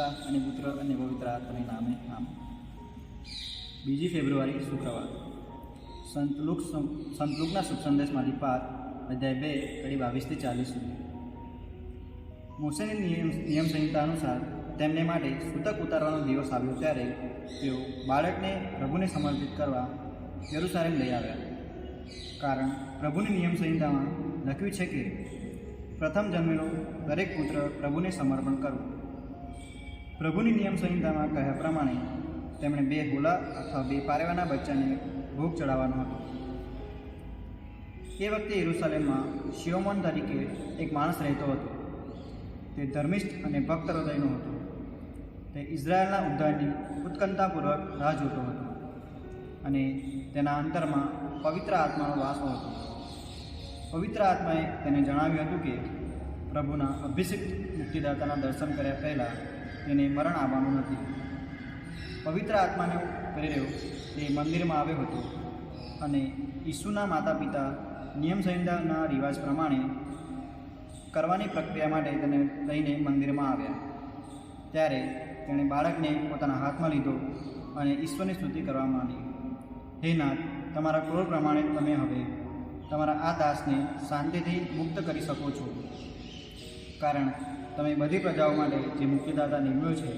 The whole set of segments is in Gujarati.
પિતા અને પુત્ર અને પવિત્ર આત્માને નામે આમ. 2 ફેબ્રુઆરી શુક્રવાર. સંત લુકના શુભ સંદેશમાંથી પાઠ અધ્યાય 2 કડી 22 થી 40 સુધી. મોશેની નિયમ સંહિતા અનુસાર તેમને માટે સૂતક ઉતારવાનો દિવસ આવ્યો ત્યારે તેઓ બાળકને પ્રભુને સમર્પિત કરવા યરુશલેમ લઈ આવ્યા. કારણ પ્રભુની નિયમ સંહિતામાં લખ્યું છે કે પ્રથમ જન્મેલો દરેક પુત્ર પ્રભુને સમર્પણ કરવું. પ્રભુની નિયમ સંહિતામાં કહ્યા પ્રમાણે તેમણે 2 હોલા અથવા 2 પારેવાના બચ્ચાને ભોગ ચડાવવાનો હતો. એ વખતે યરુશલેમમાં શિયોમોન તરીકે એક માણસ રહેતો હતો. તે ધર્મિષ્ઠ અને ભક્ત હૃદયનો હતો. તે ઇઝરાયલના ઉદ્ધારની ઉત્કંઠાપૂર્વક રાહ જોતો હતો અને તેના અંતરમાં પવિત્ર આત્માનો વાસ હતો. પવિત્ર આત્માએ તેને જણાવ્યું હતું કે પ્રભુના અભિષિક્ત મુક્તિદાતાના દર્શન કર્યા પહેલાં તેને મરણ આવવાનું નથી. પવિત્ર આત્માને પ્રેર્યો તે મંદિરમાં આવ્યો હતો અને ઈસુના માતા પિતા નિયમ સંહિતાના રિવાજ પ્રમાણે કરવાની પ્રક્રિયા માટે તેને લઈને મંદિરમાં આવ્યા. ત્યારે તેણે બાળકને પોતાના હાથમાં લીધો અને ઈશ્વરની સ્તુતિ કરવા માંડી. હે નાથ, તમારા ક્રોધ પ્રમાણે તમે હવે તમારા આ દાસને શાંતિથી મુક્ત કરી શકો છો, કારણ તમે બધી પ્રજાઓ માટે જે મુક્તિદાતા નિમ્યો છે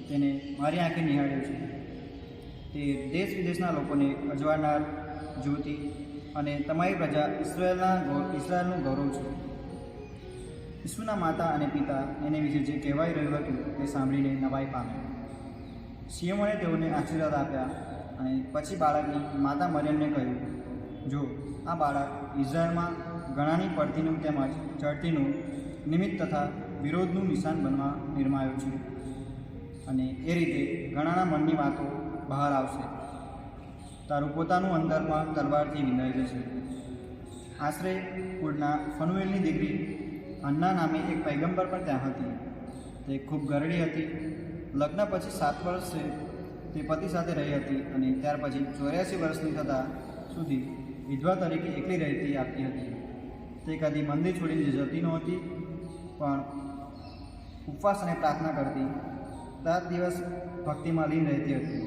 તેને મારી આંખે નિહાળ્યો છે. તે દેશ વિદેશના લોકોને અજવાળનાર જ્યોતિ અને તમારી પ્રજા ઇસ્રાયેલનું ગૌરવ છે. ઈસુના માતા અને પિતા એને વિશે જે કહેવાઈ રહ્યું હતું તે સાંભળીને નવાઈ પામ્યા. શિયોમોને તેઓને આશીર્વાદ આપ્યા અને પછી બાળકની માતા મરિયમને કહ્યું, જો આ બાળક ઇઝરાયલમાં ઘણાની પડતીનું તેમજ ચડતીનું નિમિત્ત તથા વિરોધનું નિશાન બનવા નિર્માયો છે અને એ રીતે ઘણાના મનની વાતો બહાર આવશે. તારું પોતાનું અંદરમાં તલવારથી વિંધાઈ જશે. આશરે કુળના ફનુએલની દીકરી અન્ના નામે એક પૈગંબર પણ ત્યાં હતી. તે ખૂબ ગરડી હતી. લગ્ન પછી 7 વર્ષ તે પતિ સાથે રહી હતી અને ત્યાર પછી 84 વર્ષની થતાં સુધી વિધવા તરીકે એકલી રહેતી આપતી હતી. તે કદી મંદિર છોડીને જતી નહોતી, પણ ઉપવાસ અને પ્રાર્થના કરતી. રાત દિવસ ભક્તિમાં લીન રહેતી હતી.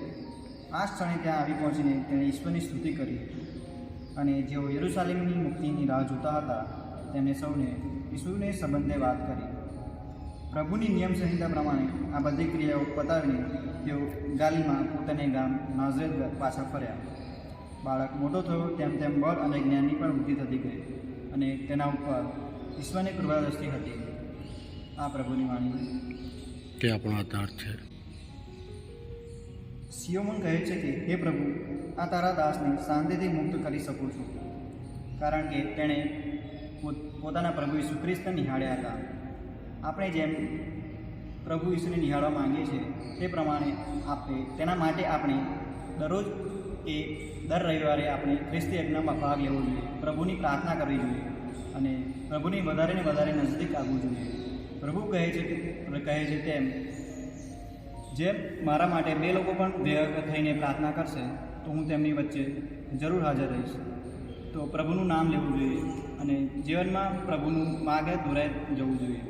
આ ક્ષણે ત્યાં આવી પહોંચીને તેણે ઈશ્વરની સ્તુતિ કરી અને જેઓ યરુશલેમની મુક્તિની રાહ જોતા હતા તેમણે સૌને ઈસુને સંબંધે વાત કરી. પ્રભુની નિયમ સંહિતા પ્રમાણે આ બધી ક્રિયાઓ પતાવીને તેઓ ગાલીમાં પોતાને ગામ નાઝરેત પાછા ફર્યા. બાળક મોટો થયો તેમ તેમ બળ અને જ્ઞાનની પણ વૃદ્ધિ થતી ગઈ અને તેના ઉપર ઈશ્વરની કૃપાદ્રષ્ટિ હતી. આ પ્રભુની વાણી તે આપણો આધાર છે. શિયોમોન કહે છે કે હે પ્રભુ, આ તારા દાસને શાંતિથી મુક્ત કરી શકું છું, કારણ કે તેણે પોતાના પ્રભુ ઈસુ ખ્રિસ્તને નિહાળ્યા હતા. આપણે જેમ પ્રભુ ઈસુને નિહાળવા માંગીએ છીએ તે પ્રમાણે તેના માટે આપણે દરરોજ દર રવિવારે આપણે ખ્રિસ્તી યજ્ઞમાં ભાગ લેવો જોઈએ, પ્રભુની પ્રાર્થના કરવી જોઈએ અને પ્રભુની વધારે ને વધારે નજીક આવવું જોઈએ. પ્રભુ કહે છે તેમ જેમ મારા માટે 2 લોકો પણ ભેગા થઈને પ્રાર્થના કરશે તો હું તેમની વચ્ચે જરૂર હાજર રહીશ. તો પ્રભુનું નામ લેવું જોઈએ અને જીવનમાં પ્રભુનું માર્ગે દોરાઈ જવું જોઈએ.